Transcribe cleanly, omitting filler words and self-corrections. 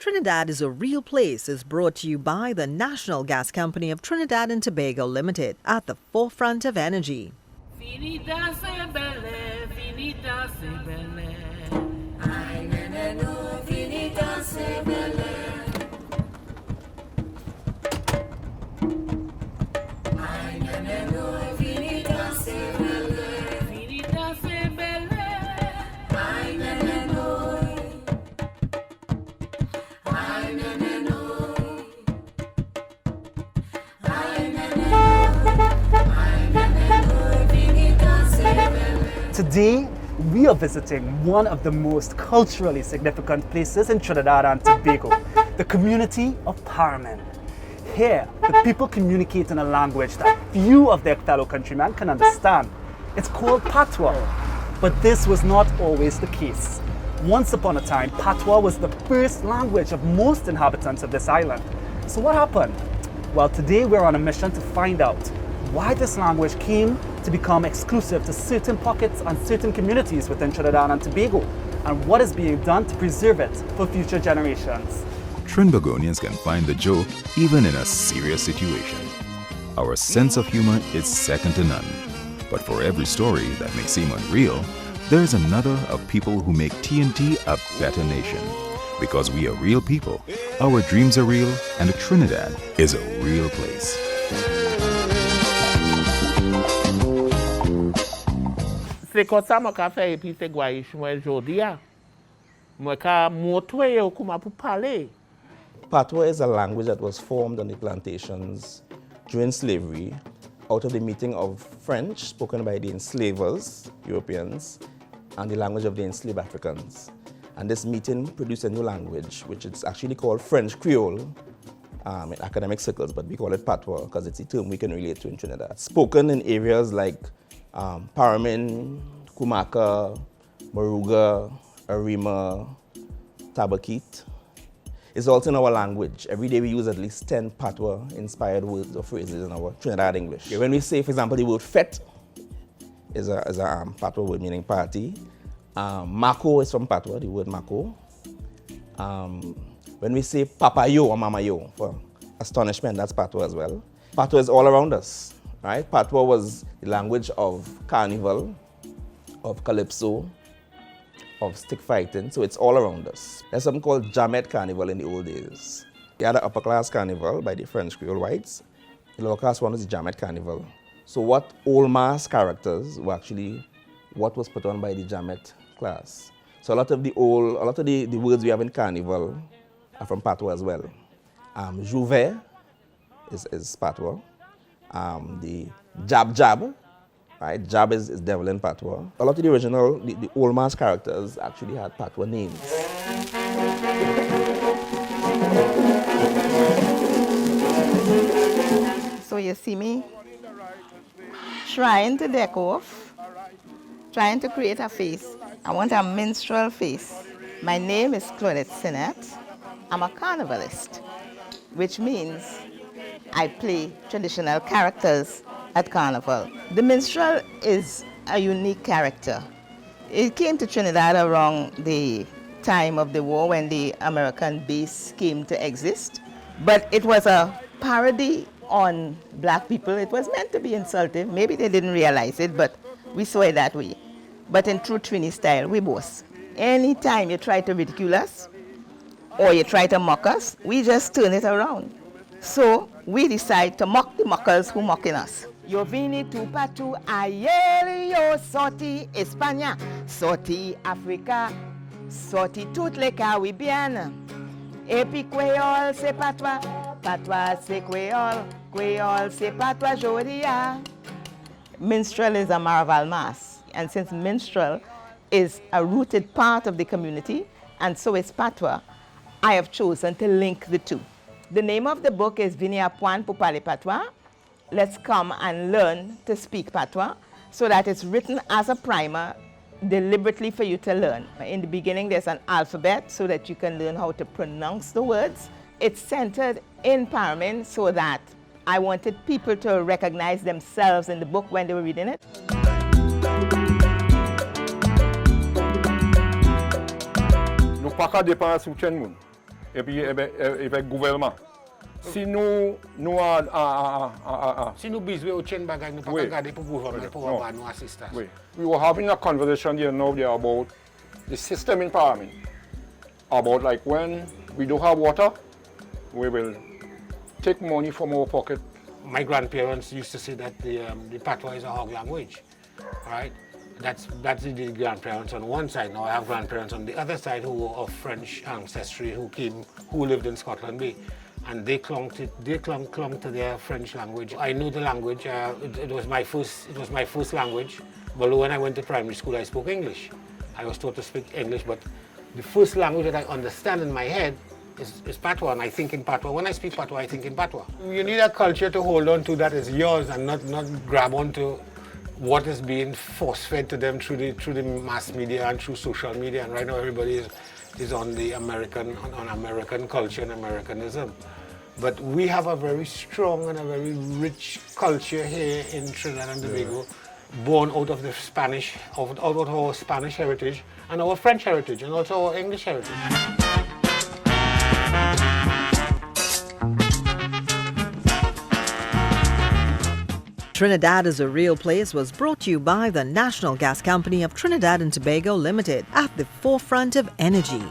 Trinidad is a Real Place is brought to you by the National Gas Company of Trinidad and Tobago Limited, at the forefront of energy. Finita se belle, finita se belle. Ay, nene, no, finita se belle. Ay, nene, no, finita se belle. Finita se belle. Ay, nene, no. Ay, nene, no. Ay, nene, no. Today, we are visiting one of the most culturally significant places in Trinidad and Tobago, the community of Paramin. Here, the people communicate in a language that few of their fellow countrymen can understand. It's called Patwa, but this was not always the case. Once upon a time, Patwa was the first language of most inhabitants of this island. So what happened? Well, today we're on a mission to find out why this language came to become exclusive to certain pockets and certain communities within Trinidad and Tobago, and what is being done to preserve it for future generations. Trinbagonians can find the joke even in a serious situation. Our sense of humor is second to none. But for every story that may seem unreal, there is another of people who make TNT a better nation. Because we are real people, our dreams are real, and Trinidad is a real place. C'est comme ça que je fais et puis c'est quoi aujourd'hui. Moi ka montrer comment pour parler. Patwa is a language that was formed on the plantations during slavery out of the meeting of French spoken by the enslavers, Europeans, and the language of the enslaved Africans. And this meeting produced a new language, which is actually called French Creole in academic circles, but we call it Patwa because it's a term we can relate to in Trinidad. Spoken in areas like Paramin, Kumaka, Moruga, Arima, Tabakit. It's also in our language. Every day we use at least 10 Patwa-inspired words or phrases in our Trinidad English. When we say, for example, the word fet is a Patwa word meaning party. Mako is from Patwa, the word mako. When we say papayo or mamayo for astonishment, that's Patwa as well. Patwa is all around us, right? Patwa was the language of carnival, of calypso, of stick fighting, so it's all around us. There's something called Jamet Carnival in the old days. You had an upper class carnival by the French Creole whites. The lower class one was the Jamet Carnival. So what old mass characters were actually what was put on by the Jamet class. So a lot of the words we have in carnival are from Patwa as well. Jouvet is Patwa. The jab, right? Jab is devil in Patwa. A lot of the original, the old mass characters actually had Patwa names. So you see me trying to deck off, trying to create a face. I want a minstrel face. My name is Claudette Sinnett. I'm a carnivalist, which means I play traditional characters at carnival. The minstrel is a unique character. It came to Trinidad around the time of the war when the American base came to exist. But it was a parody on black people. It was meant to be insultive. Maybe they didn't realize it, but we saw it that way. But in true Trini style, we boast. Anytime you try to ridicule us or you try to mock us, we just turn it around. So we decide to mock the mockers who mocking us. Yo vini tu patu ayer yo sorti España, sorti Africa, sorti toutes les Caribbean. Et puis Creole c'est patois, patois c'est Creole, Creole c'est patois jodia. Minstrel is a Maraval mass, and since minstrel is a rooted part of the community, and so is Patwa, I have chosen to link the two. The name of the book is Vini Apwan pour parler Patwa. Let's come and learn to speak Patwa, so that it's written as a primer deliberately for you to learn. In the beginning, there's an alphabet so that you can learn how to pronounce the words. It's centered in Paramin so that I wanted people to recognize themselves in the book when they were reading it. Nous pas qu'à dépendre sur tout le monde. et puis avec gouvernement. Si nous Si nous besoin au chaîne bagage, nous pas Oui. regarder pour gouvernement pour Non. avoir nous assistance. oui, we were having a conversation here now there about the system in Parliament. About like when we don't have water, we will take money from our pocket. My grandparents used to say that the Patwa is a hog language, right? That's the grandparents on one side. Now I have grandparents on the other side who were of French ancestry who lived in Scotland Bay, and they clung to their French language. I knew the language. It was my first language. But when I went to primary school, I spoke English. I was taught to speak English, but the first language that I understand in my head is Patwa, and I think in Patwa. When I speak Patwa, I think in Patwa. You need a culture to hold on to that is yours, and not grab onto what is being force-fed to them through the mass media and through social media. And right now, everybody is on the American culture and Americanism. But we have a very strong and a very rich culture here in Trinidad and Tobago, born out of the Spanish, out of our Spanish heritage and our French heritage and also our English heritage. Trinidad is a Real Place was brought to you by the National Gas Company of Trinidad and Tobago Limited, at the forefront of energy.